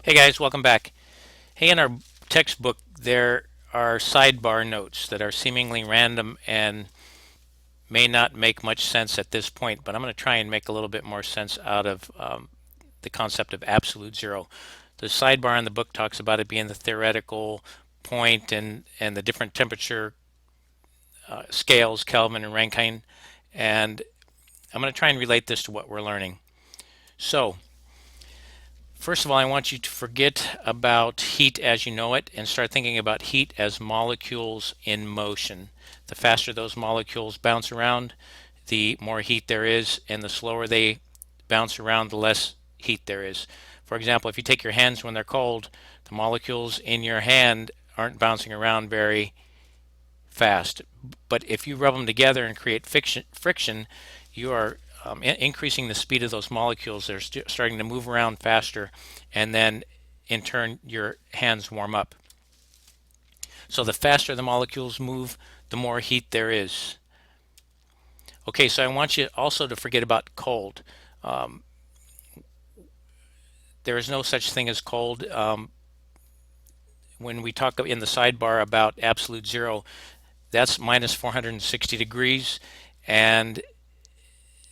Hey guys, welcome back. Hey, in our textbook, there are sidebar notes that are seemingly random and may not make much sense at this point, but I'm going to try and make a little bit more sense out of the concept of absolute zero. The sidebar in the book talks about it being the theoretical point and the different temperature scales, Kelvin and Rankine, and I'm going to try and relate this to what we're learning. So, first of all, I want you to forget about heat as you know it and start thinking about heat as molecules in motion. The faster those molecules bounce around, the more heat there is, and the slower they bounce around, the less heat there is. For example, if you take your hands when they're cold, the molecules in your hand aren't bouncing around very fast. But if you rub them together and create friction, you are increasing the speed of those molecules. They're starting to move around faster, and then in turn, your hands warm up. So the faster the molecules move, the more heat there is. Okay, so I want you also to forget about cold. Um, there is no such thing as cold. When we talk in the sidebar about absolute zero, that's minus 460 degrees, and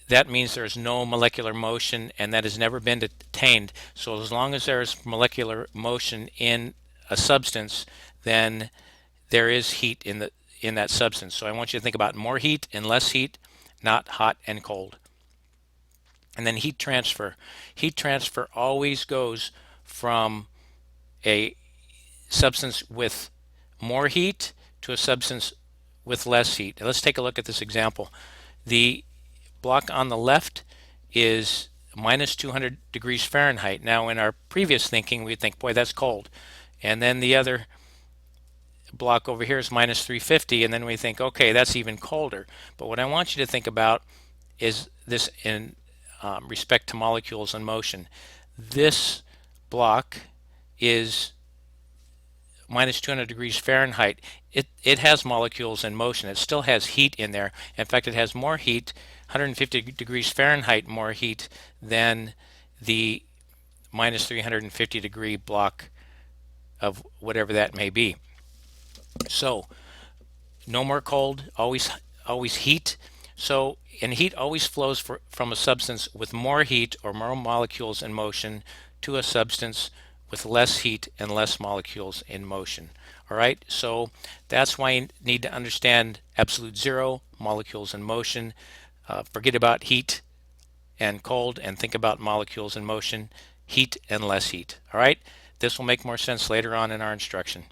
that means there's no molecular motion, and that has never been attained. So as long as there's molecular motion in a substance, then there is heat in that substance. So I want you to think about more heat and less heat, not hot and cold. And then heat transfer. Heat transfer always goes from a substance with more heat to a substance with less heat. Let's take a look at this example. The block on the left is minus 200 degrees Fahrenheit. Now, in our previous thinking, we'd think, boy, that's cold. And then the other block over here is minus 350, and then we think, okay, that's even colder. But what I want you to think about is this in respect to molecules in motion. This block is minus 200 degrees Fahrenheit. It has molecules in motion. It still has heat in there. In fact, it has more heat, 150 degrees Fahrenheit more heat than the minus 350 degree block of whatever that may be. So no more cold, always heat. So, and heat always flows from a substance with more heat or more molecules in motion to a substance with less heat and less molecules in motion. All right, so that's why you need to understand absolute zero, molecules in motion. Forget about heat and cold and think about molecules in motion, heat and less heat. All right, this will make more sense later on in our instruction.